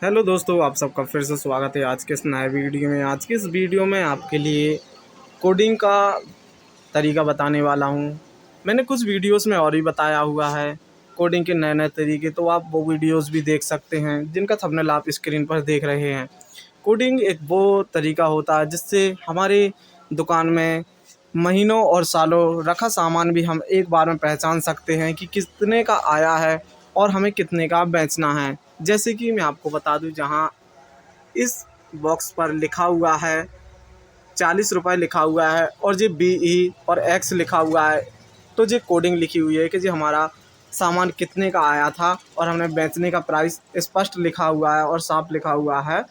Hello दोस्तों, आप सबका फिर से स्वागत है आज के इस नए वीडियो में। आज की इस वीडियो में आपके लिए कोडिंग का तरीका बताने वाला हूं। मैंने कुछ वीडियोस में और भी बताया हुआ है कोडिंग के नए नए तरीके, तो आप वो वीडियोस भी देख सकते हैं जिनका थंबनेल आप स्क्रीन पर देख रहे हैं। कोडिंग एक वो तरीका होता है जिससे हमारे दुकान में महीनों और सालों रखा सामान भी हम एक बार में पहचान सकते हैं कि कितने का आया है और हमें कितने का बेचना है। जैसे कि मैं आपको बता दूं, जहां इस बॉक्स पर लिखा हुआ है 40 रुपये लिखा हुआ है और जी BE और X लिखा हुआ है, तो जी कोडिंग लिखी हुई है कि जी हमारा सामान कितने का आया था और हमने बेचने का प्राइस स्पष्ट लिखा हुआ है और साफ लिखा हुआ है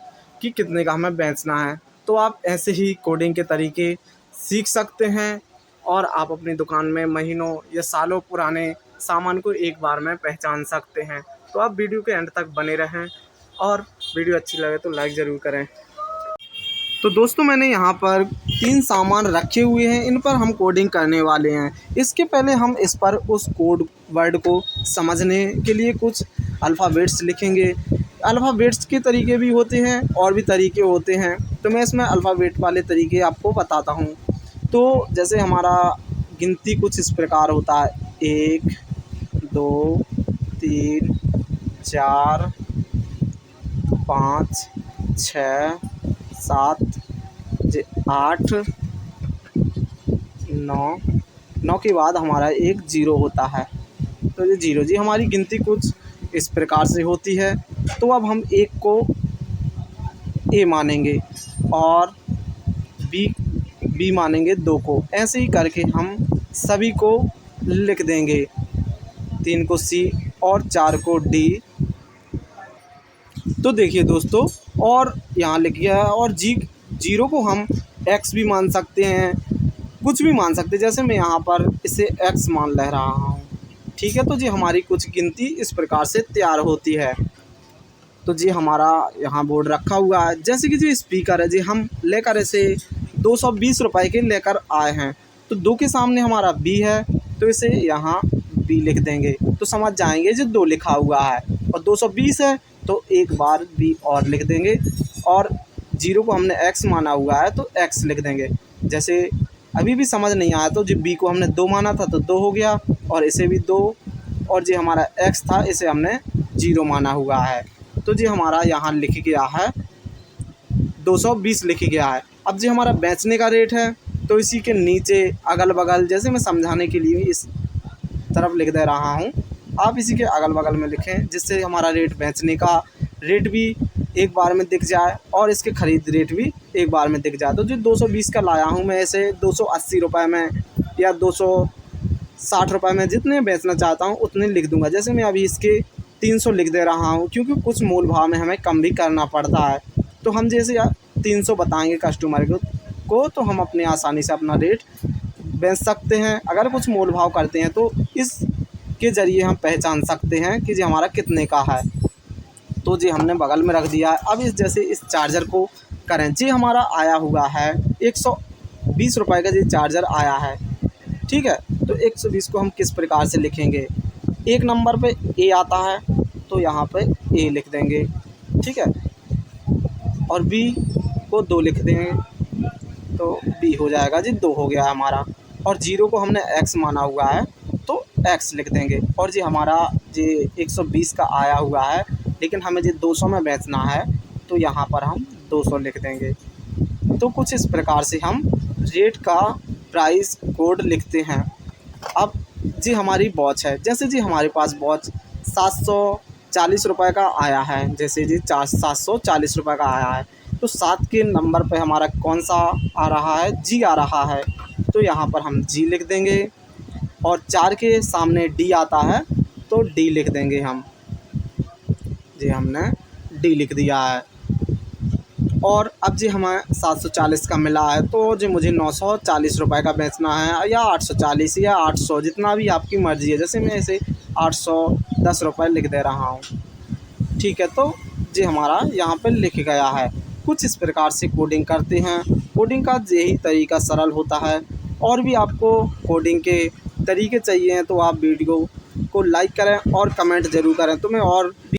कि कितने का हमें बेचना है। तो आप ऐसे ही कोडिंग के तरीके सीख सकते हैं और आप अपनी दुकान में महीनों या सालों पुराने सामान को एक बार में पहचान सकते हैं। तो आप वीडियो के एंड तक बने रहें और वीडियो अच्छी लगे तो लाइक ज़रूर करें। तो दोस्तों, मैंने यहाँ पर 3 सामान रखे हुए हैं, इन पर हम कोडिंग करने वाले हैं। इसके पहले हम इस पर उस कोड वर्ड को समझने के लिए कुछ अल्फ़ाबेट्स लिखेंगे। अल्फ़ाबेट्स के तरीके भी होते हैं और भी तरीके होते हैं, तो मैं इसमें अल्फ़ाबेट वाले तरीके आपको बताता हूँ। तो जैसे हमारा गिनती कुछ इस प्रकार होता है: 1 2 3 4 5 6 7 8 9 के बाद हमारा एक ज़ीरो होता है। तो ये ज़ीरो जी हमारी गिनती कुछ इस प्रकार से होती है। तो अब हम एक को A मानेंगे और बी मानेंगे 2 को। ऐसे ही करके हम सभी को लिख देंगे, 3 को C और 4 को D। तो देखिए दोस्तों, और यहाँ लिख गया है। और जीरो को हम X भी मान सकते हैं, कुछ भी मान सकते हैं। जैसे मैं यहाँ पर इसे X मान ले रहा हूँ, ठीक है। तो जी हमारी कुछ गिनती इस प्रकार से तैयार होती है। तो जी हमारा यहाँ बोर्ड रखा हुआ है, जैसे कि जी स्पीकर है जी, हम लेकर इसे 220 रुपये के लेकर आए हैं। तो 2 के सामने हमारा B है, तो इसे यहाँ B लिख देंगे तो समझ जाएंगे जो 2 लिखा हुआ है। और 220 है तो एक बार B और लिख देंगे, और जीरो को हमने X माना हुआ है तो X लिख देंगे। जैसे अभी भी समझ नहीं आया तो जी B को हमने 2 माना था तो 2 हो गया, और इसे भी 2, और जी हमारा X था इसे हमने 0 माना हुआ है। तो जी हमारा यहाँ लिख गया है 220 लिख गया है। अब जी हमारा बेचने का रेट है, तो इसी के नीचे अगल बगल, जैसे मैं समझाने के लिए इस तरफ लिख दे रहा हूँ, आप इसी के अगल बगल में लिखें, जिससे हमारा रेट बेचने का रेट भी एक बार में दिख जाए और इसके ख़रीद रेट भी एक बार में दिख जाए। तो जो 220 का लाया हूँ मैं, इसे 280 रुपये में या 260 रुपये में, जितने बेचना चाहता हूँ उतने लिख दूँगा। जैसे मैं अभी इसके 300 लिख दे रहा हूँ, क्योंकि कुछ मोल भाव में हमें कम भी करना पड़ता है। तो हम जैसे 300 बताएँगे कस्टमर को तो हम अपने आसानी से अपना रेट बेच सकते हैं। अगर कुछ मोल भाव करते हैं तो इसके ज़रिए हम पहचान सकते हैं कि जी हमारा कितने का है। तो जी हमने बगल में रख दिया है। अब इस चार्जर को करें जी, हमारा आया हुआ है 120 रुपये का जी चार्जर आया है, ठीक है। तो 120 को हम किस प्रकार से लिखेंगे? एक नंबर पे A आता है तो यहाँ पे A लिख देंगे, ठीक है, और B को 2 लिख देंगे तो B हो जाएगा जी, 2 हो गया हमारा। और जीरो को हमने X माना हुआ है तो X लिख देंगे। और जी हमारा जी 120 का आया हुआ है, लेकिन हमें जी 200 में बेचना है, तो यहाँ पर हम 200 लिख देंगे। तो कुछ इस प्रकार से हम रेट का प्राइस कोड लिखते हैं। अब जी हमारी वॉच है, जैसे जी हमारे पास वॉच 740 रुपये का आया है, जैसे जी 740 रुपये का आया है, तो 7 के नंबर पे हमारा कौन सा आ रहा है? G आ रहा है, तो यहाँ पर हम G लिख देंगे। और 4 के सामने D आता है तो D लिख देंगे हम, जी हमने D लिख दिया है। और अब जी हमें 740 का मिला है, तो जी मुझे 940 रुपये का बेचना है, या 840 या 800, जितना भी आपकी मर्ज़ी है। जैसे मैं इसे 810 रुपये लिख दे रहा हूँ, ठीक है। तो जी हमारा यहाँ पर लिख गया है। कुछ इस प्रकार से कोडिंग करते हैं। कोडिंग का यही तरीका सरल होता है। और भी आपको कोडिंग के तरीके चाहिए हैं तो आप वीडियो को लाइक करें और कमेंट ज़रूर करें, तो मैं और